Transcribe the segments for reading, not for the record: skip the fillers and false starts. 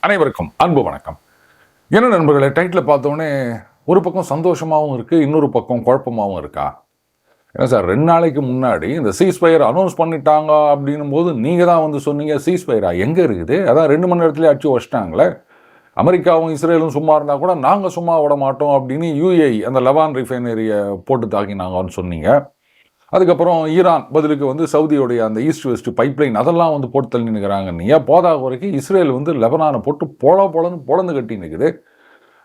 அனைவருக்கும் அன்பு வணக்கம். என்ன நண்பர்களே, டைட்டில் பார்த்தோன்னே ஒரு பக்கம் சந்தோஷமாகவும் இருக்குது, இன்னொரு பக்கம் குழப்பமாகவும் இருக்கா? ஏன்னா சார், 2 நாளைக்கு முன்னாடி இந்த சீஸ்ஃபயர் அனௌன்ஸ் பண்ணிட்டாங்க அப்படின்னும் போது நீங்கள் தான் வந்து சொன்னீங்க, சீஸ்ஃபயரா எங்கே இருக்குது? அதான் 2 மணி நேரத்துலேயே அடிச்சு வச்சிட்டாங்களே. அமெரிக்காவும் இஸ்ரேலும் சும்மா இருந்தால் கூட நாங்கள் சும்மா விட மாட்டோம் அப்படின்னு யூஏஇ அந்த லெவான் ரிஃபைனரியை போட்டு தாக்கினாங்கன்னு சொன்னீங்க. அதுக்கப்புறம் ஈரான் பதிலுக்கு வந்து சவுதியோடைய அந்த ஈஸ்ட் வெஸ்ட் பைப்லைன் அதெல்லாம் வந்து போட்டு தள்ளி நிற்கிறாங்க. நீயா போதாக வரைக்கும் இஸ்ரேல் வந்து லெபனானை போட்டு பொழந்து கட்டி நிற்குது.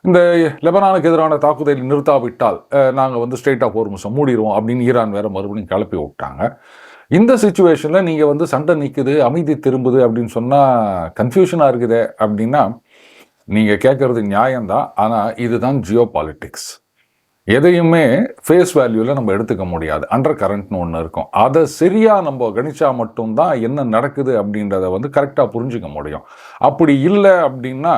இந்த லெபனானுக்கு எதிரான தாக்குதல் நிறுத்தாவிட்டால் நாங்கள் வந்து ஸ்ட்ரெயிட் ஆஃப் ஹோர்முஸை மூடிடுவோம் அப்படின்னு ஈரான் வேற மறுபடியும் கிளப்பி விட்டாங்க. இந்த சுச்சுவேஷனில் நீங்கள் வந்து சண்டை நிற்குது, அமைதி திரும்புது அப்படின்னு சொன்னால் கன்ஃபியூஷனாக இருக்குது. அப்படின்னா நீங்கள் கேட்குறது நியாயம்தான், ஆனால் இதுதான் ஜியோ பாலிட்டிக்ஸ். எதையுமே ஃபேஸ் வேல்யூவில் நம்ம எடுத்துக்க முடியாது. அண்டர் கரண்ட்னு ஒன்று இருக்கும். அதை சரியாக நம்ம கணிச்சா மட்டும்தான் என்ன நடக்குது அப்படின்றத வந்து கரெக்டாக புரிஞ்சுக்க முடியும். அப்படி இல்லை அப்படின்னா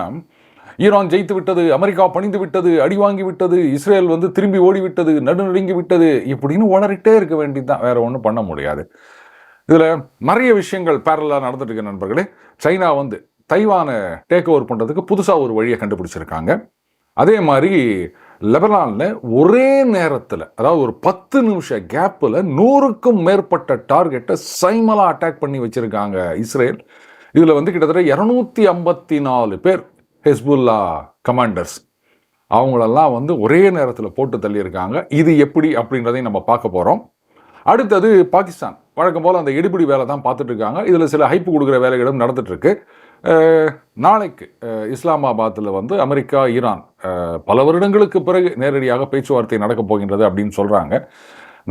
ஈரான் ஜெயித்து விட்டது, அமெரிக்கா பணிந்து விட்டது, அடி வாங்கி விட்டது, இஸ்ரேல் வந்து திரும்பி ஓடிவிட்டது, நடுநடுங்கி விட்டது இப்படின்னு உளறிட்டே இருக்க வேண்டியது தான், வேற ஒன்றும் பண்ண முடியாது. இதில் நிறைய விஷயங்கள் பேரலாக நடந்துட்டு இருக்கு நண்பர்களே. சைனா வந்து தைவானை டேக் ஓவர் பண்ணுறதுக்கு புதுசாக ஒரு வழியை கண்டுபிடிச்சிருக்காங்க. அதே மாதிரி லெபனானில் ஒரே நேரத்தில், அதாவது ஒரு 10 நிமிஷ கேப்பில் 100க்கும் மேற்பட்ட டார்கெட்டை சைமலாக அட்டாக் பண்ணி வச்சுருக்காங்க இஸ்ரேல். இதில் வந்து கிட்டத்தட்ட 254 பேர் ஹெஸ்புல்லா கமாண்டர்ஸ், அவங்களெல்லாம் வந்து ஒரே நேரத்தில் போட்டு தள்ளியிருக்காங்க. இது எப்படி அப்படின்றதையும் நம்ம பார்க்க போகிறோம். அடுத்தது பாகிஸ்தான் வழக்கம் போல் அந்த எடுபிடி வேலை தான் பார்த்துட்டு இருக்காங்க. இதில் சில ஹைப்பு கொடுக்குற வேலைகளும் நடந்துட்டுருக்கு. நாளைக்கு இஸ்லாமாபாத்தில் வந்து அமெரிக்கா ஈரான் பல வருடங்களுக்கு பிறகு நேரடியாக பேச்சுவார்த்தை நடக்கப் போகின்றது அப்படின்னு சொல்கிறாங்க.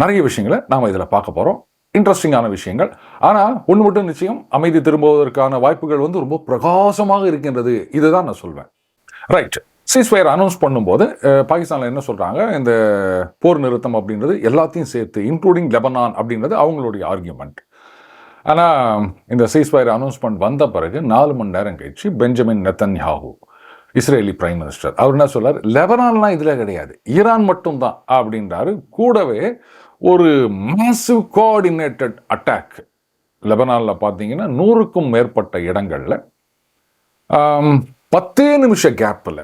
நிறைய விஷயங்களை நாம் இதில் பார்க்க போகிறோம், இன்ட்ரெஸ்டிங்கான விஷயங்கள். ஆனால் ஒன்று மட்டும் நிச்சயம், அமைதி திரும்புவதற்கான வாய்ப்புகள் வந்து ரொம்ப பிரகாசமாக இருக்கின்றது. இதுதான் நான் சொல்வேன். ரைட், சீஸ்ஃபயர் அனௌன்ஸ் பண்ணும்போது பாகிஸ்தானில் என்ன சொல்கிறாங்க, இந்த போர் நிறுத்தம் அப்படின்றது எல்லாத்தையும் சேர்த்து இன்க்ளூடிங் லெபனான் அப்படின்றது அவங்களுடைய ஆர்கியூமெண்ட். ஆனால் இந்த சீஸ்ஃபயர் அனௌன்ஸ்மெண்ட் வந்த பிறகு 4 மணி நேரம் கழிச்சு Benjamin Netanyahu, Israeli prime minister, அவர் என்ன சொல்றார், லெபனான்லாம் இதில் கிடையாது, ஈரான் மட்டும்தான் அப்படின்றாரு. கூடவே ஒரு மேசிவ் கோஆர்டினேட்டட் அட்டாக் லெபனானில் பார்த்தீங்கன்னா 100க்கும் மேற்பட்ட இடங்களில் 10 நிமிஷ கேப்பில்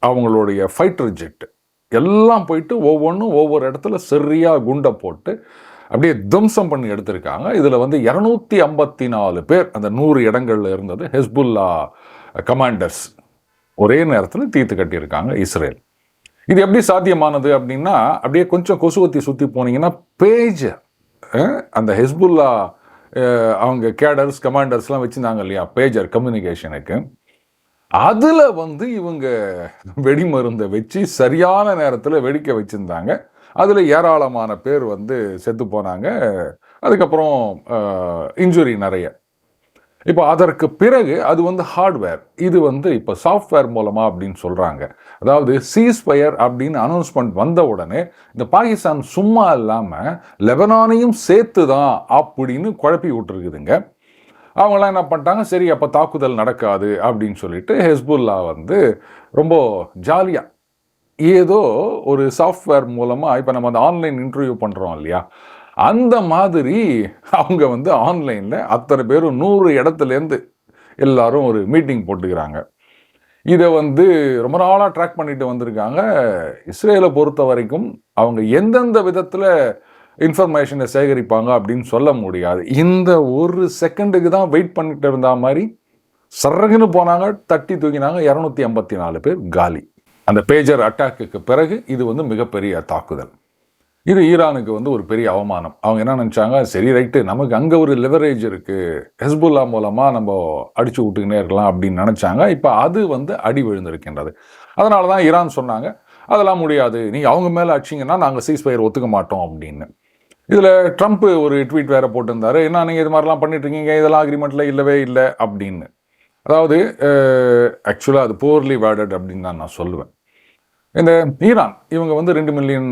அவங்களுடைய ஃபைட்டர் ஜெட்டு எல்லாம் போயிட்டு ஒவ்வொன்றும் ஒவ்வொரு இடத்துல சரியாக குண்டை போட்டு அப்படியே துவம்சம் பண்ணி எடுத்திருக்காங்க. இதில் வந்து 254 பேர் அந்த 100 இடங்கள்ல இருந்தது ஹெஸ்புல்லா கமாண்டர்ஸ் ஒரே நேரத்தில் தீர்த்து கட்டியிருக்காங்க இஸ்ரேல். இது எப்படி சாத்தியமானது அப்படின்னா, அப்படியே கொஞ்சம் கொசுவத்தி சுற்றி போனீங்கன்னா பேஜர், அந்த ஹெஸ்புல்லா அவங்க கேடர்ஸ் கமாண்டர்ஸ்லாம் வச்சுருந்தாங்க இல்லையா பேஜர் கம்யூனிகேஷனுக்கு, அதில் வந்து இவங்க வெடிமருந்தை வச்சு சரியான நேரத்தில் வெடிக்க வச்சுருந்தாங்க. அதில் ஏராளமான பேர் வந்து செத்து போனாங்க. அதுக்கப்புறம் இன்ஜுரி நிறைய. இப்போ அதற்கு பிறகு அது வந்து ஹார்ட்வேர், இது வந்து இப்போ சாஃப்ட்வேர் மூலமாக அப்படின்னு சொல்கிறாங்க. அதாவது சீஸ்ஃபயர் அப்படின்னு அனௌன்ஸ்மெண்ட் வந்த உடனே இந்த பாகிஸ்தான் சும்மா இல்லாமல் லெபனானையும் சேர்த்து தான் அப்படின்னு குழப்பி விட்டுருக்குதுங்க. அவங்களாம் என்ன பண்ணிட்டாங்க, சரி அப்போ தாக்குதல் நடக்காது அப்படின்னு சொல்லிட்டு ஹெஸ்புல்லா வந்து ரொம்ப ஜாலியாக ஏதோ ஒரு சாஃப்ட்வேர் மூலமாக, இப்போ நம்ம அந்த ஆன்லைன் இன்டர்வியூ பண்ணுறோம் இல்லையா, அந்த மாதிரி அவங்க வந்து ஆன்லைனில் அத்தனை பேரும் 100 இடத்துலேருந்து எல்லாரும் ஒரு மீட்டிங் போட்டுக்கிறாங்க. இதை வந்து ரொம்ப நாளாக ட்ராக் பண்ணிட்டு வந்திருக்காங்க. இஸ்ரேலை பொறுத்த வரைக்கும் அவங்க எந்தெந்த விதத்தில் இன்ஃபர்மேஷனை சேகரிப்பாங்க அப்படின்னு சொல்ல முடியாது. இந்த ஒரு செகண்டுக்கு தான் வெயிட் பண்ணிட்டு இருந்த மாதிரி சரகுன்னு போனாங்க, தட்டி தூக்கினாங்க. 254 பேர் காலி. அந்த பேஜர் அட்டாக்குக்கு பிறகு இது வந்து மிகப்பெரிய தாக்குதல். இது ஈரானுக்கு வந்து ஒரு பெரிய அவமானம். அவங்க என்ன நினச்சாங்க, சரி ரைட்டு, நமக்கு அங்கே ஒரு லெவரேஜ் இருக்குது, ஹெஸ்புல்லா மூலமாக நம்ம அடிச்சு விட்டுக்கினே இருக்கலாம் அப்படின்னு நினச்சாங்க. இப்போ அது வந்து அடி விழுந்திருக்கின்றது. அதனால தான் ஈரான் சொன்னாங்க, அதெல்லாம் முடியாது, நீங்கள் அவங்க மேலே அடிச்சிங்கன்னா நாங்கள் சீஸ்ஃபயர் ஒத்துக்க மாட்டோம் அப்படின்னு. இதில் ட்ரம்ப் ஒரு ட்வீட் வேறு போட்டிருந்தாரு, என்ன நீங்கள் இது மாதிரிலாம் பண்ணிட்டு இருக்கீங்க, இதெல்லாம் அக்ரிமெண்ட்டில் இல்லவே இல்லை அப்படின்னு. அதாவது ஆக்சுவலாக அது போர்லி வேர்டட் அப்படின்னு தான் நான் சொல்லுவேன். இந்த ஈரான் இவங்க வந்து $2 மில்லியன்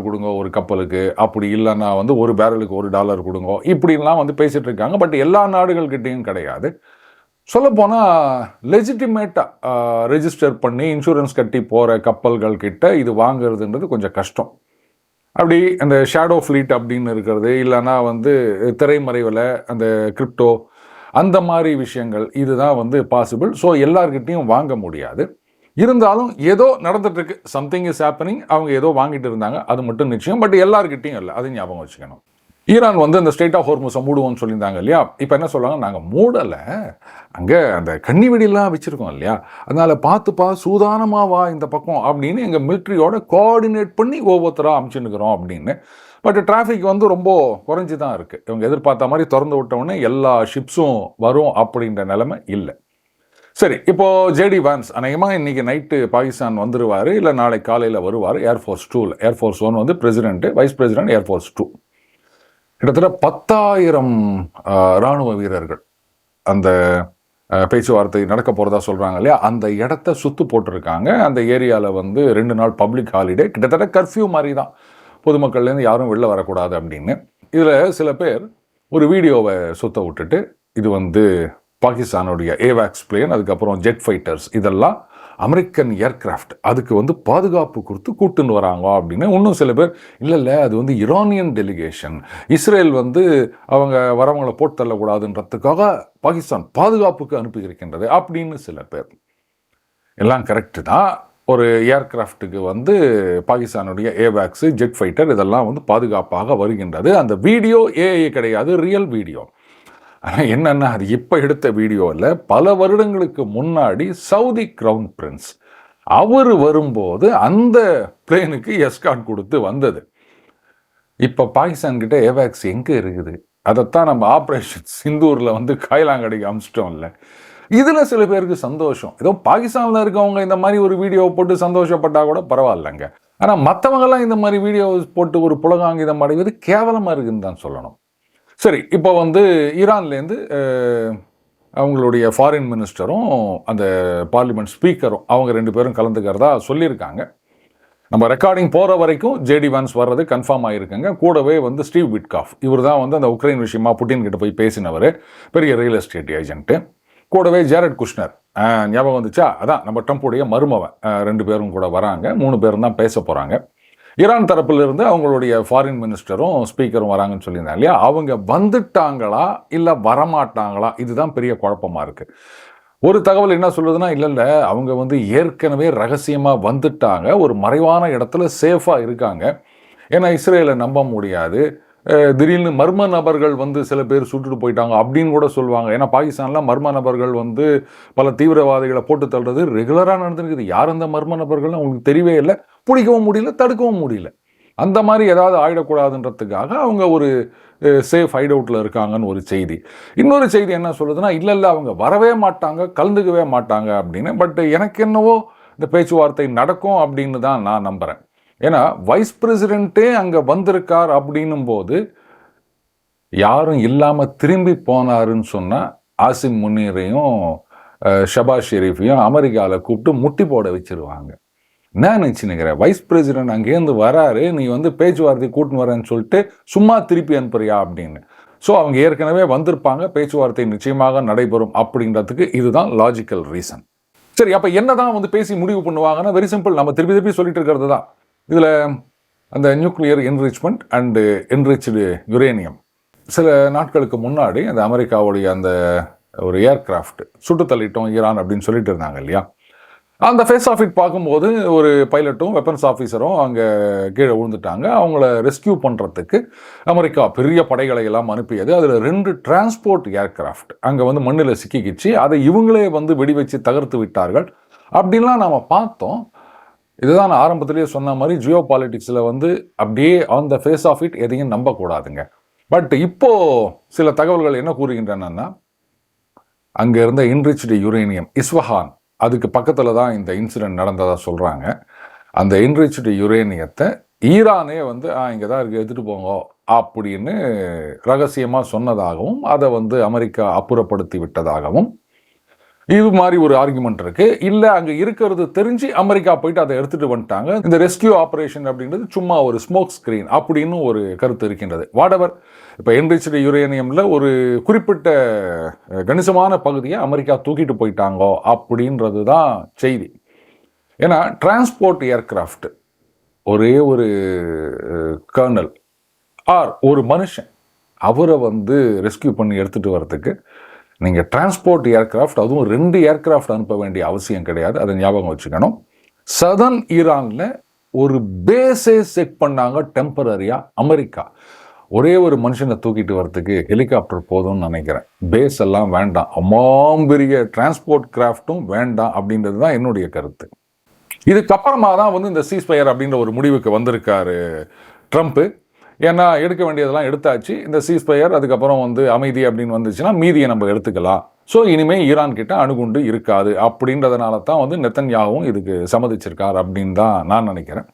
கொடுங்க ஒரு கப்பலுக்கு, அப்படி இல்லைன்னா வந்து ஒரு பேரலுக்கு $1 கொடுங்க, இப்படிலாம் வந்து பேசிகிட்டு இருக்காங்க. பட் எல்லா நாடுகள்கிட்டையும் கிடையாது. சொல்லப்போனால் லெஜிட்டிமேட்டாக ரெஜிஸ்டர் பண்ணி இன்சூரன்ஸ் கட்டி போகிற கப்பல்கள் கிட்ட இது வாங்குறதுன்றது கொஞ்சம் கஷ்டம். அப்படி அந்த ஷேடோ ஃப்ளீட் அப்படின்னு இருக்கிறது, இல்லைன்னா வந்து திரைமறைவில் அந்த கிரிப்டோ அந்த மாதிரி விஷயங்கள் இதுதான் வந்து பாசிபிள். ஸோ எல்லார்கிட்டையும் வாங்க முடியாது. இருந்தாலும் ஏதோ நடந்துட்டு இருக்கு, சம்திங் இஸ் ஹேப்பனிங். அவங்க ஏதோ வாங்கிட்டு இருந்தாங்க, அது மட்டும் நிச்சயம். பட் எல்லார்கிட்டையும் இல்லை, அது ஞாபகம் வச்சுக்கணும். ஈரான் வந்து அந்த ஸ்டேட் ஆஃப் ஹோர்முஸை மூடுவோம்னு சொல்லியிருந்தாங்க இல்லையா? இப்போ என்ன சொல்கிறாங்க, நாங்கள் மூடலை, அங்கே அந்த கன்னி வெடியெல்லாம் வச்சுருக்கோம் இல்லையா, அதனால் பார்த்துப்பா சூதானமாக வா இந்த பக்கம் அப்படின்னு எங்கள் மிலிட்ரியோட கோஆர்டினேட் பண்ணி ஒவ்வொருத்தராக அமுச்சுன்னுக்கிறோம் அப்படின்னு. பட் டிராஃபிக் வந்து ரொம்ப குறைஞ்சி தான் இருக்குது. இவங்க எதிர்பார்த்த மாதிரி திறந்து விட்டவுடனே எல்லா ஷிப்ஸும் வரும் அப்படின்ற நிலைமை இல்லை. சரி, இப்போது ஜேடி வான்ஸ் அநேகமாக இன்றைக்கி நைட்டு பாகிஸ்தான் வந்துடுவார், இல்லை நாளை காலையில் வருவார். ஏர்ஃபோர்ஸ் 2, ஏர்ஃபோர்ஸ் 1 வந்து பிரசிடென்ட்டு, வைஸ் பிரசிடென்ட், ஏர்ஃபோர்ஸ் 2. கிட்டத்தட்ட 10,000 இராணுவ வீரர்கள் அந்த பேச்சுவார்த்தை நடக்க போகிறதா சொல்கிறாங்க இல்லையா, அந்த இடத்த சுற்று போட்டிருக்காங்க. அந்த ஏரியாவில் வந்து 2 நாள் பப்ளிக் ஹாலிடே, கிட்டத்தட்ட கர்ஃப்யூ மாதிரி தான், பொதுமக்கள்லேருந்து யாரும் வெளில வரக்கூடாது அப்படின்னு. இதில் சில பேர் ஒரு வீடியோவை சுற்ற விட்டுட்டு, இது வந்து பாகிஸ்தானுடைய ஏவாக்ஸ் பிளேன், அதுக்கப்புறம் ஜெட் ஃபைட்டர்ஸ், இதெல்லாம் அமெரிக்கன் ஏர்கிராஃப்ட், அதுக்கு வந்து பாதுகாப்பு கொடுத்து கூட்டுன்னு வராங்க அப்படின்னு. இன்னும் சில பேர் இல்லை அது வந்து ஈரானியன் டெலிகேஷன், இஸ்ரேல் வந்து அவங்க வரவங்களை போட்டு தள்ளக்கூடாதுன்றதுக்காக பாகிஸ்தான் பாதுகாப்புக்கு அனுப்பி இருக்கின்றது அப்படின்னு சில பேர். எல்லாம் கரெக்டு தான். ஒரு ஏர்கிராஃப்ட்டுக்கு வந்து பாகிஸ்தானுடைய ஏவாக்ஸு, ஜெட் ஃபைட்டர் இதெல்லாம் வந்து பாதுகாப்பாக வருகின்றது. அந்த வீடியோ ஏஐ கிடையாது, ரியல் வீடியோ. ஆனால் என்னென்னா, அது இப்போ எடுத்த வீடியோ இல்லை, பல வருடங்களுக்கு முன்னாடி சவுதி கிரவுன் பிரின்ஸ் அவர் வரும்போது அந்த பிளேனுக்கு எஸ்கார்ட் கொடுத்து வந்தது. இப்போ பாகிஸ்தான்கிட்ட ஏவாக்ஸ் எங்கே இருக்குது? அதைத்தான் நம்ம ஆப்ரேஷன் சிந்தூரில் வந்து காயலாங்கடைக்கு அமிச்சிட்டோம்ல. இதில் சில பேருக்கு சந்தோஷம், ஏதோ பாகிஸ்தானில் இருக்கவங்க இந்த மாதிரி ஒரு வீடியோ போட்டு சந்தோஷப்பட்டால் கூட பரவாயில்லைங்க. ஆனால் மற்றவங்கெல்லாம் இந்த மாதிரி வீடியோ போட்டு ஒரு புலகாங்கிதம் அடைவது கேவலமாக இருக்குன்னு தான் சொல்லணும். சரி, இப்போ வந்து ஈரான்லேருந்து அவங்களுடைய ஃபாரின் மினிஸ்டரும் அந்த பார்லிமெண்ட் ஸ்பீக்கரும் அவங்க 2 பேரும் கலந்துக்கிறதா சொல்லியிருக்காங்க. நம்ம ரெக்கார்டிங் போகிற வரைக்கும் ஜேடி வான்ஸ் வர்றது கன்ஃபார்ம் ஆகிருக்குங்க. கூடவே வந்து ஸ்டீவ் விட்காஃப், இவர் தான் வந்து அந்த உக்ரைன் விஷயமா புட்டின் கிட்ட போய் பேசினவர், பெரிய ரியல் எஸ்டேட் ஏஜென்ட்டு. கூடவே ஜேரட் குஷ்னர், ஞாபகம் வந்துச்சா, அதான் நம்ம ட்ரம்ப்புடைய மருமவன். 2 பேரும் கூட வராங்க, 3 பேரும் தான் பேச போகிறாங்க. ஈரான் தரப்பிலிருந்து அவங்களுடைய ஃபாரின் மினிஸ்டரும் ஸ்பீக்கரும் வராங்கன்னு சொல்லியிருந்தாங்க இல்லையா, அவங்க வந்துட்டாங்களா இல்லை வரமாட்டாங்களா, இதுதான் பெரிய குழப்பமாக இருக்குது. ஒரு தகவல் என்ன சொல்லுதுன்னா, இல்லை அவங்க வந்து ஏற்கனவே ரகசியமாக வந்துட்டாங்க, ஒரு மறைவான இடத்துல சேஃபாக இருக்காங்க. ஏன்னா இஸ்ரேலை நம்ப முடியாது, திடீர்னு மர்ம நபர்கள் வந்து சில பேர் சுட்டுட்டு போயிட்டாங்க அப்படின்னு கூட சொல்லுவாங்க. ஏன்னா பாகிஸ்தானில் மர்ம நபர்கள் வந்து பல தீவிரவாதிகளை போட்டு தள்ளுறது ரெகுலராக நடந்துருக்குது. யார் அந்த மர்ம நபர்கள்னு அவங்களுக்கு தெரியவே இல்லை, பிடிக்கவும் முடியல, தடுக்கவும் முடியல. அந்த மாதிரி ஏதாவது ஆகிடக்கூடாதுன்றதுக்காக அவங்க ஒரு சேஃப் ஹைட் அவுட்டில் இருக்காங்கன்னு ஒரு செய்தி. இன்னொரு செய்தி என்ன சொல்லுதுன்னா, இல்லை அவங்க வரவே மாட்டாங்க, கலந்துக்கவே மாட்டாங்க அப்படின்னு. பட் எனக்கு என்னவோ இந்த பேச்சுவார்த்தை நடக்கும் அப்படின்னு தான் நான் நம்புகிறேன். ஏன்னா வைஸ் பிரசிடென்ட்டே அங்கே வந்திருக்கார் அப்படின்னும் போது யாரும் இல்லாமல் திரும்பி போனாருன்னு சொன்னால் ஆசிம் முனீரையும் ஷபாஸ் ஷெரீஃபையும் அமெரிக்காவில் கூப்பிட்டு முட்டி போட வச்சிருவாங்க. நான் நினச்சினுக்கிறேன், வைஸ் பிரசிடென்ட் அங்கேருந்து வராரு, நீ வந்து பேச்சுவார்த்தை கூட்டின்னு வரேன்னு சொல்லிட்டு சும்மா திருப்பி அனுப்புறியா அப்படின்னு. ஸோ அவங்க ஏற்கனவே வந்திருப்பாங்க, பேச்சுவார்த்தை நிச்சயமாக நடைபெறும் அப்படின்றதுக்கு இதுதான் லாஜிக்கல் ரீசன். சரி, அப்போ என்ன தான் வந்து பேசி முடிவு பண்ணுவாங்கன்னா, வெரி சிம்பிள், நம்ம திருப்பி திருப்பி சொல்லிட்டு இருக்கிறது தான். இதில் அந்த nuclear enrichment and enriched uranium, சில நாட்களுக்கு முன்னாடி அந்த அமெரிக்காவுடைய அந்த ஒரு ஏர்கிராஃப்ட் சுட்டு தள்ளிட்டோம் ஈரான் அப்படின்னு சொல்லிட்டு இருந்தாங்க இல்லையா, அந்த ஃபேஸ் ஆஃப் இட் பார்க்கும்போது ஒரு பைலட்டும் வெப்பன்ஸ் ஆஃபீஸரும் அங்கே கீழே விழுந்துட்டாங்க. அவங்கள ரெஸ்கியூ பண்ணுறதுக்கு அமெரிக்கா பெரிய படைகளை எல்லாம் அனுப்பியது. அதில் 2 டிரான்ஸ்போர்ட் ஏர்கிராஃப்ட் அங்கே வந்து மண்ணில் சிக்கிக்கிச்சு, அதை இவங்களே வந்து வெடி வச்சு தகர்த்து விட்டார்கள் அப்படின்லாம் நாம் பார்த்தோம். இதுதான் நான் ஆரம்பத்திலேயே சொன்ன மாதிரி, ஜியோ பாலிட்டிக்ஸில் வந்து அப்படியே on the face of it எதையும் நம்பக்கூடாதுங்க. பட் இப்போது சில தகவல்கள் என்ன கூறுகின்றன, அங்கே இருந்த என்ரிச்டு யுரேனியம் இஸ்வஹான், அதுக்கு பக்கத்தில் தான் இந்த இன்சிடென்ட் நடந்ததாக சொல்கிறாங்க. அந்த என்ரிச்டு யுரேனியத்தை ஈரானே வந்து இங்கே தான் இருக்குது, எடுத்துகிட்டு போங்க அப்படின்னு ரகசியமாக சொன்னதாகவும் அதை வந்து அமெரிக்கா அப்புறப்படுத்தி விட்டதாகவும் இது மாதிரி ஒரு ஆர்குமெண்ட் இருக்குது. இல்லை அங்கே இருக்கிறது தெரிஞ்சு அமெரிக்கா போயிட்டு அதை எடுத்துகிட்டு வந்துட்டாங்க. இந்த ரெஸ்கியூ ஆப்ரேஷன் அப்படின்றது சும்மா ஒரு ஸ்மோக் ஸ்க்ரீன் அப்படின்னு ஒரு கருத்து இருக்கின்றது. வாடவர் இப்போ என்ரிச்டு யுரேனியமில் ஒரு குறிப்பிட்ட கணிசமான பகுதியை அமெரிக்கா தூக்கிட்டு போயிட்டாங்கோ அப்படின்றது தான் செய்தி. ஏன்னா டிரான்ஸ்போர்ட் ஏர்கிராஃப்ட் ஒரே ஒரு கர்னல் ஆர் ஒரு மனுஷன் அவரை வந்து ரெஸ்கியூ பண்ணி எடுத்துகிட்டு வரதுக்கு நீங்கள் டிரான்ஸ்போர்ட் ஏர்கிராஃப்ட், அதுவும் 2 ஏர்கிராஃப்ட் அனுப்ப வேண்டிய அவசியம் கிடையாது. அதை ஞாபகம் வச்சுக்கணும். சதர்ன் ஈரானில் ஒரு பேஸே செட் பண்ணாங்க டெம்பரரியா அமெரிக்கா. ஒரே ஒரு மனுஷனை தூக்கிட்டு வரதுக்கு ஹெலிகாப்டர் போதும்னு நினைக்கிறேன். பேஸ் எல்லாம் வேண்டாம், அம்மாம்பெரிய டிரான்ஸ்போர்ட் கிராஃப்டும் வேண்டாம் அப்படின்றது தான் என்னுடைய கருத்து. இதுக்கப்புறமா தான் வந்து இந்த சீஸ்ஃபயர் அப்படின்ற ஒரு முடிவுக்கு வந்திருக்காரு ட்ரம்ப்பு. ஏன்னா எடுக்க வேண்டியதெல்லாம் எடுத்தாச்சு, இந்த சீஸ்ஃபயர் அதுக்கப்புறம் வந்து அமைதி அப்படின்னு வந்துச்சுன்னா மீதியை நம்ம எடுத்துக்கலாம். ஸோ இனிமேல் ஈரான் கிட்ட அணுகுண்டு இருக்காது அப்படின்றதுனால தான் வந்து நெத்தன்யாவும் இதுக்கு சம்மதிச்சிருக்கார் அப்படின்னு தான் நான் நினைக்கிறேன்.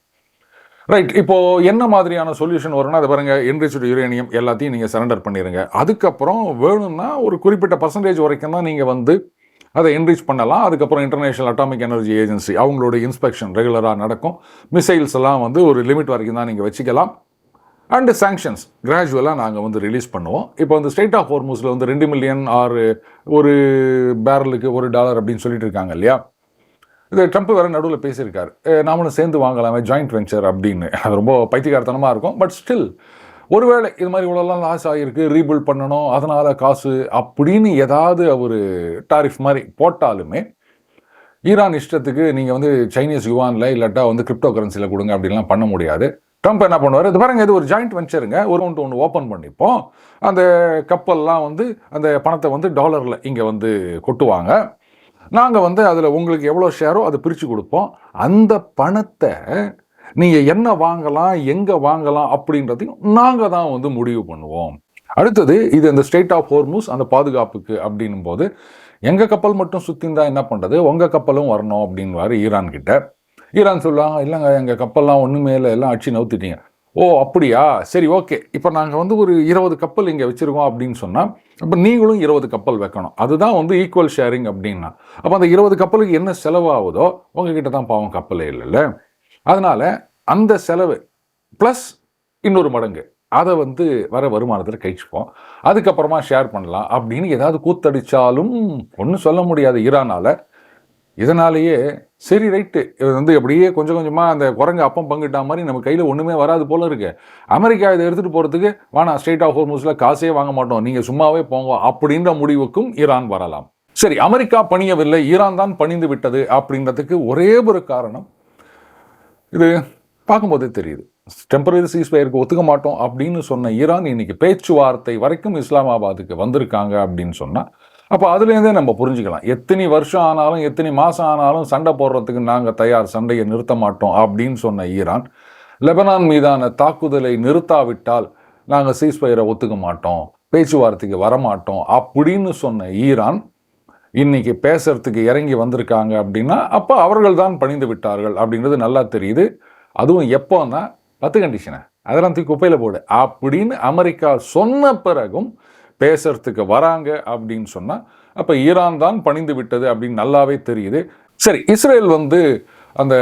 ரைட், இப்போ என்ன மாதிரியான சொல்யூஷன் வரும்னா, அதை பாருங்க, என்ரிச்டு யுரேனியம் எல்லாத்தையும் நீங்கள் சரண்டர் பண்ணிடுங்க. அதுக்கப்புறம் வேணும்னா ஒரு குறிப்பிட்ட பர்சன்டேஜ் வரைக்கும் தான் நீங்கள் வந்து அதை என்ரிச் பண்ணலாம். அதுக்கப்புறம் இன்டர்நேஷனல் அட்டாமிக் எனர்ஜி ஏஜென்சி அவங்களோட இன்ஸ்பெக்ஷன் ரெகுலராக நடக்கும். மிசைல்ஸ் எல்லாம் வந்து ஒரு லிமிட் வரைக்கும் தான் நீங்கள் வச்சுக்கலாம். அண்டு சாங்ஷன்ஸ் கிராஜுவலாக நாங்கள் வந்து ரிலீஸ் பண்ணுவோம். இப்போ வந்து ஸ்டேட் ஆஃப் ஹோர்முஸில் வந்து 2 மில்லியன் ஆர் ஒரு பேரலுக்கு $1 அப்படின்னு சொல்லிட்டு இருக்காங்க இல்லையா. இது ட்ரம்ப் வேறு நடுவில் பேசியிருக்காரு, நாமளும் சேர்ந்து வாங்கலாமே ஜாயிண்ட் வெஞ்சர் அப்படின்னு. அது ரொம்ப பைத்தியக்காரத்தனமாக இருக்கும். பட் ஸ்டில் ஒருவேளை இது மாதிரி இவ்வளோலாம் லாஸ் ஆகிருக்கு, ரீபில்ட் பண்ணணும், அதனால் காசு அப்படின்னு ஏதாவது ஒரு டாரிஃப் மாதிரி போட்டாலுமே ஈரான் இஷ்டத்துக்கு நீங்கள் வந்து சைனீஸ் யுவானில் இல்லாட்டா வந்து கிரிப்டோ கரன்சியில் கொடுங்க அப்படின்லாம் பண்ண முடியாது. ட்ரம்ப் என்ன பண்ணுவார், இது பாருங்க, இது ஒரு ஜாயிண்ட் வெஞ்சருங்க, ஒரு ஒன்று ஓப்பன் பண்ணிப்போம், அந்த கப்பல்லாம் வந்து அந்த பணத்தை வந்து டாலரில் இங்கே வந்து கொட்டுவாங்க, நாங்கள் வந்து அதில் உங்களுக்கு எவ்வளோ ஷேரோ அதை பிரித்து கொடுப்போம், அந்த பணத்தை நீங்கள் என்ன வாங்கலாம் எங்கே வாங்கலாம் அப்படின்றதையும் நாங்கள் தான் வந்து முடிவு பண்ணுவோம். அடுத்தது இது அந்த ஸ்டேட் ஆஃப் ஹோர்முஸ் அந்த பாதுகாப்புக்கு அப்படின்னும் போது எங்கள் கப்பல் மட்டும் சுற்றிந்தா என்ன பண்ணுறது, உங்கள் கப்பலும் வரணும் அப்படின்வாரு ஈரான் கிட்ட. ஈரான் சொல்லுவாங்க, இல்லைங்க எங்கள் கப்பல்லாம் ஒன்றுமே இல்லை, எல்லாம் அடிச்சு நவுத்திட்டீங்க. ஓ அப்படியா, சரி ஓகே, இப்போ நாங்கள் வந்து ஒரு 20 கப்பல் இங்கே வச்சுருக்கோம் அப்படின்னு சொன்னால் அப்போ நீங்களும் 20 கப்பல் வைக்கணும், அதுதான் வந்து ஈக்குவல் ஷேரிங் அப்படின்னா. அப்போ அந்த 20 கப்பலுக்கு என்ன செலவாகுதோ உங்ககிட்ட தான் பாவம் கப்பலே இல்லைல்ல. அதனால் அந்த செலவு ப்ளஸ் இன்னொரு மடங்கு அதை வந்து வர வருமானத்தில் கழிச்சுப்போம், அதுக்கப்புறமா ஷேர் பண்ணலாம் அப்படின்னு ஏதாவது கூத்தடிச்சாலும் ஒன்றும் சொல்ல முடியாது ஈரானால். இதனாலேயே சரி ரைட்டு, இது வந்து அப்படியே கொஞ்சம் கொஞ்சமாக அந்த குரங்கு அப்பம் பங்கிட்டா மாதிரி நம்ம கையில் ஒன்றுமே வராது போல இருக்கு, அமெரிக்கா இதை எடுத்துகிட்டு போகிறதுக்கு வேணா ஸ்டேட் ஆஃப் ஹோர்முஸில் காசே வாங்க மாட்டோம், நீங்கள் சும்மாவே போங்க அப்படின்ற முடிவுக்கும் ஈரான் வரலாம். சரி, அமெரிக்கா பணியவில்லை, ஈரான் தான் பணிந்து விட்டது அப்படின்றதுக்கு ஒரே ஒரு காரணம் இது பார்க்கும்போதே தெரியுது. டெம்பரரி சீஸ்ஃபயருக்கு ஒத்துக்க மாட்டோம் அப்படின்னு சொன்ன ஈரான் இன்னைக்கு பேச்சுவார்த்தை வரைக்கும் இஸ்லாமாபாத்துக்கு வந்திருக்காங்க அப்படின்னு சொன்னால் அப்போ அதுலேருந்தே நம்ம புரிஞ்சுக்கலாம், எத்தனை வருஷம் ஆனாலும் எத்தனை மாதம் ஆனாலும் சண்டை போடுறதுக்கு நாங்கள் தயார், சண்டையை நிறுத்த மாட்டோம் அப்படின்னு சொன்ன ஈரான் லெபனான் மீதான தாக்குதலை நிறுத்தாவிட்டால் நாங்கள் சீஸ்ஃபயரை ஒத்துக்க மாட்டோம், பேச்சுவார்த்தைக்கு வரமாட்டோம் அப்படின்னு சொன்ன ஈரான் இன்னைக்கு பேசுறதுக்கு இறங்கி வந்திருக்காங்க அப்படின்னா அப்போ அவர்கள் தான் பணிந்து விட்டார்கள் அப்படின்றது நல்லா தெரியுது. அதுவும் எப்போன்னா 10 கண்டிஷனை அதெல்லாம் தூக்கி குப்பையில் போடு அப்படின்னு அமெரிக்கா சொன்ன பிறகும் பேசுறதுக்கு வராங்க அப்படின்னு சொன்னால் அப்போ ஈரான் தான் பணிந்து விட்டது அப்படின்னு நல்லாவே தெரியுது. சரி, இஸ்ரேல் வந்து அந்த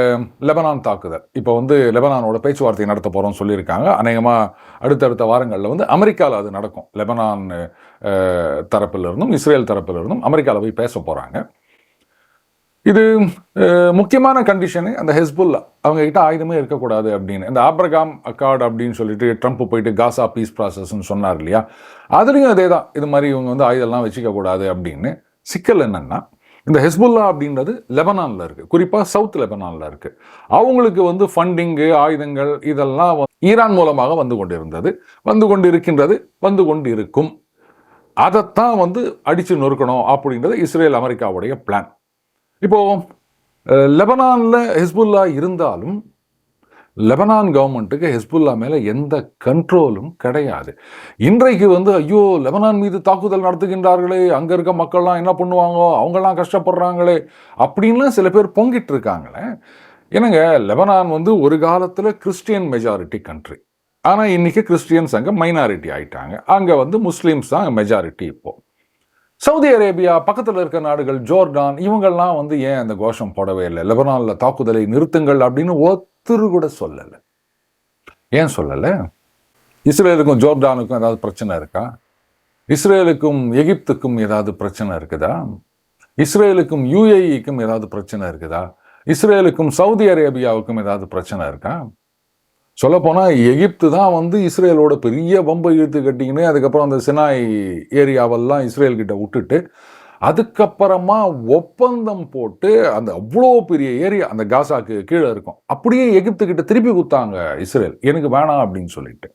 லெபனான் தாக்குதல் இப்போ வந்து லெபனானோட பேச்சுவார்த்தை நடத்த போகிறோம்னு சொல்லியிருக்காங்க. அநேகமாக அடுத்தடுத்த வாரங்களில் வந்து அமெரிக்காவில் அது நடக்கும். லெபனான் தரப்பிலிருந்தும் இஸ்ரேல் தரப்பிலிருந்தும் அமெரிக்காவில் போய் பேச போகிறாங்க. இது முக்கியமான கண்டிஷனு அந்த ஹெஸ்புல்லா அவங்ககிட்ட ஆயுதமே இருக்கக்கூடாது அப்படின்னு, இந்த ஆப்ரகாம் அக்கார்டு அப்படின்னு சொல்லிட்டு ட்ரம்ப் போயிட்டு காசா பீஸ் ப்ராசஸ்ன்னு சொன்னார் இல்லையா, அதுலேயும் அதே தான், இது மாதிரி இவங்க வந்து ஆயுதம்லாம் வச்சுக்கக்கூடாது அப்படின்னு. சிக்கல் என்னென்னா இந்த ஹெஸ்புல்லா அப்படின்றது லெபனானில் இருக்குது, குறிப்பாக சவுத் லெபனானில் இருக்குது. அவங்களுக்கு வந்து ஃபண்டிங்கு ஆயுதங்கள் இதெல்லாம் ஈரான் மூலமாக வந்து கொண்டிருந்தது, வந்து கொண்டு இருக்கின்றது, வந்து கொண்டு இருக்கும். அதைத்தான் வந்து அடித்து நொறுக்கணும் அப்படின்றது இஸ்ரேல் அமெரிக்காவுடைய பிளான். இப்போது லெபனானில் ஹெஸ்புல்லா இருந்தாலும் லெபனான் கவர்மெண்ட்டுக்கு ஹெஸ்புல்லா மேலே எந்த கண்ட்ரோலும் கிடையாது. இன்றைக்கு வந்து ஐயோ லெபனான் மீது தாக்குதல் நடத்துகின்றார்களே, அங்கே இருக்க மக்கள்லாம் என்ன பண்ணுவாங்க, அவங்கெல்லாம் கஷ்டப்படுறாங்களே அப்படின்லாம் சில பேர் பொங்கிட்டு இருக்காங்களே. என்னங்க, லெபனான் வந்து ஒரு காலத்தில் கிறிஸ்டியன் மெஜாரிட்டி கண்ட்ரி, ஆனால் இன்றைக்கி கிறிஸ்டியன்ஸ் அங்கே மைனாரிட்டி ஆகிட்டாங்க, அங்கே வந்து முஸ்லீம்ஸ் தான் மெஜாரிட்டி. இப்போது சவுதி அரேபியா பக்கத்தில் இருக்க நாடுகள் ஜோர்டான் இவங்கெல்லாம் வந்து ஏன் அந்த கோஷம் போடவே இல்லை, லெபனானில் தாக்குதலை நிறுத்துங்கள் அப்படின்னு ஒருத்தர் கூட சொல்லலை. ஏன் சொல்லலை? இஸ்ரேலுக்கும் ஜோர்டானுக்கும் ஏதாவது பிரச்சனை இருக்கா? இஸ்ரேலுக்கும் எகிப்துக்கும் ஏதாவது பிரச்சனை இருக்குதா? இஸ்ரேலுக்கும் யுஏஇக்கும் ஏதாவது பிரச்சனை இருக்குதா? இஸ்ரேலுக்கும் சவுதி அரேபியாவுக்கும் ஏதாவது பிரச்சனை இருக்கா? சொல்லப்போனால் எகிப்து தான் வந்து இஸ்ரேலோட பெரிய பம்பை இழுத்து கட்டிக்கின்னு அதுக்கப்புறம் அந்த சினாய் ஏரியாவெல்லாம் இஸ்ரேல்கிட்ட விட்டுட்டு அதுக்கப்புறமா ஒப்பந்தம் போட்டு அந்த அவ்வளோ பெரிய ஏரியா அந்த காசாக்கு கீழே இருக்கும் அப்படியே எகிப்துக்கிட்ட திருப்பி கொடுத்தாங்க இஸ்ரேல், எனக்கு வேணாம் அப்படின்னு சொல்லிட்டு.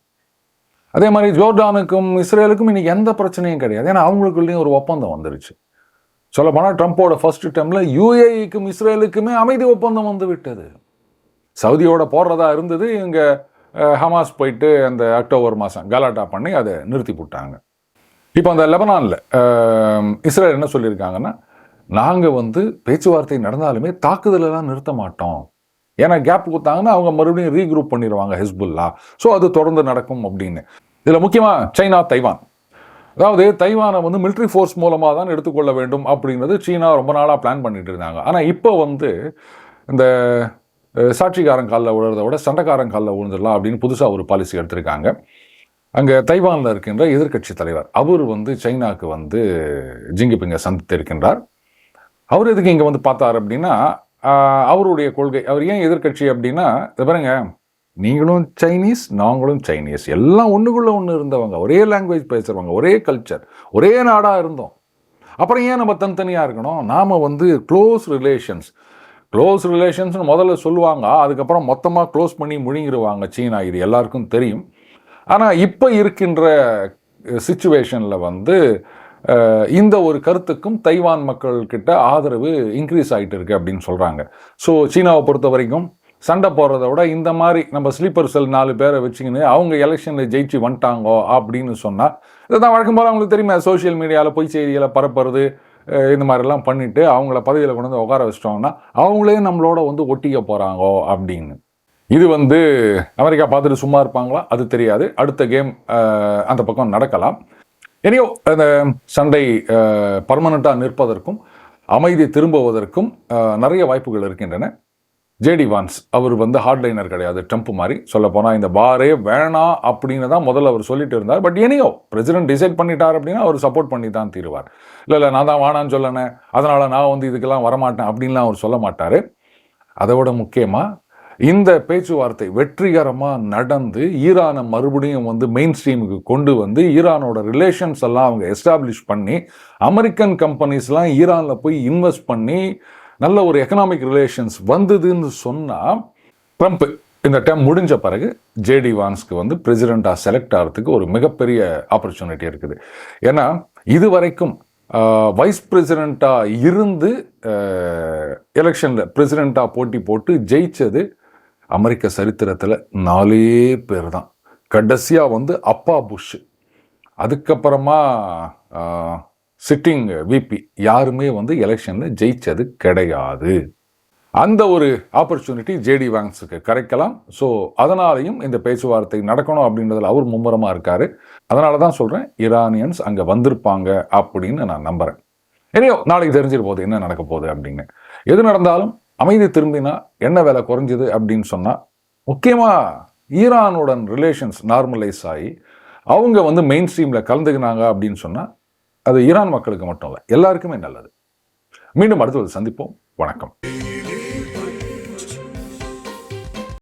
அதே மாதிரி ஜோர்டானுக்கும் இஸ்ரேலுக்கும் இன்னைக்கு எந்த பிரச்சனையும் கிடையாது, ஏன்னா அவங்களுக்குள்ளேயும் ஒரு ஒப்பந்தம் வந்துருச்சு. சொல்லப்போனால் ட்ரம்ப்போட ஃபர்ஸ்ட் டைம்ல யுஏஇக்கும் இஸ்ரேலுக்குமே அமைதி ஒப்பந்தம் வந்து விட்டது. சவுதியோட போடுறதா இருந்தது, இவங்க ஹமாஸ் போயிட்டு அந்த அக்டோபர் மாதம் கலாட்டா பண்ணி அதை நிறுத்தி போட்டாங்க. இப்போ அந்த லெபனானில் இஸ்ரேல் என்ன சொல்லியிருக்காங்கன்னா, நாங்கள் வந்து பேச்சுவார்த்தை நடந்தாலுமே தாக்குதலெல்லாம் நிறுத்த மாட்டோம், ஏன்னா கேப் கொடுத்தாங்கன்னா அவங்க மறுபடியும் ரீக்ரூப் பண்ணிடுவாங்க ஹிஸ்புல்லா, ஸோ அது தொடர்ந்து நடக்கும் அப்படின்னு. இதில் முக்கியமாக சைனா தைவான், அதாவது தைவானை வந்து மிலிட்ரி ஃபோர்ஸ் மூலமாக தான் எடுத்துக்கொள்ள வேண்டும் அப்படிங்கிறது சீனா ரொம்ப நாளாக பிளான் பண்ணிட்டு இருந்தாங்க. ஆனால் இப்போ வந்து இந்த சாட்சிக்காரன் காலில் விழுறத விட சண்டைக்காரன் காலில் விழுந்துடலாம் அப்படின்னு புதுசாக ஒரு பாலிசி எடுத்திருக்காங்க. அங்கே தைவானில் இருக்கின்ற எதிர்கட்சி தலைவர் அவர் வந்து சைனாவுக்கு வந்து ஜிங்கிபிங்கை சந்தித்து இருக்கின்றார். அவர் எதுக்கு இங்கே வந்து பார்த்தார் அப்படின்னா, அவருடைய கொள்கை, அவர் ஏன் எதிர்கட்சி அப்படின்னா, இதை பாருங்க, நீங்களும் சைனீஸ் நாங்களும் சைனீஸ், எல்லாம் ஒன்றுக்குள்ளே ஒன்று இருந்தவங்க, ஒரே லாங்குவேஜ் பேசுகிறவங்க, ஒரே கல்ச்சர், ஒரே நாடாக இருந்தோம், அப்புறம் ஏன் நம்ம தனித்தனியாக இருக்கணும்? நாம் வந்து க்ளோஸ் ரிலேஷன்ஸ்னு முதல்ல சொல்லுவாங்க, அதுக்கப்புறம் மொத்தமாக க்ளோஸ் பண்ணி முழுங்கிடுவாங்க சீனா, இது எல்லாருக்கும் தெரியும். ஆனால் இப்போ இருக்கின்ற சிச்சுவேஷனில் வந்து இந்த ஒரு கருத்துக்கும் தைவான் மக்கள்கிட்ட ஆதரவு இன்க்ரீஸ் ஆகிட்டு இருக்கு அப்படின்னு சொல்கிறாங்க. ஸோ சீனாவை பொறுத்த வரைக்கும் சண்டை போடுறத விட இந்த மாதிரி நம்ம ஸ்லீப்பர் செல் 4 பேரை வச்சுக்கின்னு அவங்க எலெக்ஷனில் ஜெயிச்சு வந்துட்டாங்கோ அப்படின்னு சொன்னால், இதுதான் வழக்கம் போல் அவங்களுக்கு தெரியுமா, சோஷியல் மீடியாவில் பொய் செய்திகளை பரப்புறது இந்த மாதிரிலாம் பண்ணிவிட்டு அவங்கள பதவியில் கொண்டு வந்து உட்கார வச்சிட்டோம்னா அவங்களே நம்மளோட வந்து ஒட்டிக்க போகிறாங்கோ அப்படின்னு. இது வந்து அமெரிக்கா பார்த்துட்டு சும்மா இருப்பாங்களா அது தெரியாது, அடுத்த கேம் அந்த பக்கம் நடக்கலாம். எனியோ அந்த சண்டை பர்மனண்ட்டாக நிற்பதற்கும் அமைதி திரும்புவதற்கும் நிறைய வாய்ப்புகள் இருக்கின்றன. ஜேடி வான்ஸ் அவர் வந்து ஹார்ட்லைனர் கிடையாது, ட்ரம்ப் மாதிரி. சொல்லப்போனால் இந்த வாரே வேணாம் அப்படின்னு தான் முதல்ல அவர் சொல்லிட்டு இருந்தார். பட் எனியோ பிரசிடென்ட் டிசைட் பண்ணிட்டார் அப்படின்னா அவர் சப்போர்ட் பண்ணி தான் தீருவார். இல்லை நான் தான் வேணான்னு சொல்லனேன், அதனால் நான் வந்து இதுக்கெல்லாம் வரமாட்டேன் அப்படின்லாம் அவர் சொல்ல மாட்டார். அதை விட முக்கியமாக இந்த பேச்சுவார்த்தை வெற்றிகரமாக நடந்து ஈரானை மறுபடியும் வந்து மெயின் ஸ்ட்ரீமுக்கு கொண்டு வந்து ஈரானோட ரிலேஷன்ஸ் எல்லாம் அவங்க எஸ்டாப்ளிஷ் பண்ணி அமெரிக்கன் கம்பெனிஸ்லாம் ஈரானில் போய் இன்வெஸ்ட் பண்ணி நல்ல ஒரு எக்கனாமிக் ரிலேஷன்ஸ் வந்ததுன்னு சொன்னால், ட்ரம்ப் இந்த டைம் முடிஞ்ச பிறகு ஜேடி வான்ஸ்க்கு வந்து பிரசிடெண்ட்டாக செலக்ட் ஆகிறதுக்கு ஒரு மிகப்பெரிய ஆப்பர்ச்சுனிட்டி இருக்குது. ஏன்னா இது வரைக்கும் வைஸ் பிரசிடெண்ட்டாக இருந்து எலெக்ஷனில் பிரசிடெண்ட்டாக போட்டி போட்டு ஜெயிச்சது அமெரிக்க சரித்திரத்தில் 4 பேர் தான். கடைசியாக வந்து அப்பா புஷ், அதுக்கப்புறமா சிட்டிங் விபி, யாருமே வந்து எலெக்ஷனில் ஜெயிச்சது கிடையாது. அந்த ஒரு ஆப்பர்ச்சுனிட்டி ஜேடி வான்ஸுக்கு கிடைக்கலாம். ஸோ அதனாலையும் இந்த பேச்சுவார்த்தை நடக்கணும் அப்படின்றதுல அவர் மும்முரமாக இருக்கார். அதனால தான் சொல்கிறேன், ஈரானியன்ஸ் அங்கே வந்திருப்பாங்க அப்படின்னு நான் நம்புகிறேன். இனியோ நாளைக்கு தெரிஞ்சிரு போகுது என்ன நடக்க போகுது அப்படின்னு. எது நடந்தாலும் அமைதி திரும்பினா என்ன வேலை குறைஞ்சிது அப்படின்னு சொன்னால், முக்கியமாக ஈரானுடன் ரிலேஷன்ஸ் நார்மலைஸ் ஆகி அவங்க வந்து மெயின் ஸ்ட்ரீமில் கலந்துக்கினாங்க அப்படின்னு சொன்னால் அது ஈரான் மக்களுக்கு மட்டும் இல்லை, எல்லாருக்குமே நல்லது. மீண்டும் அடுத்தது சந்திப்போம். வணக்கம்.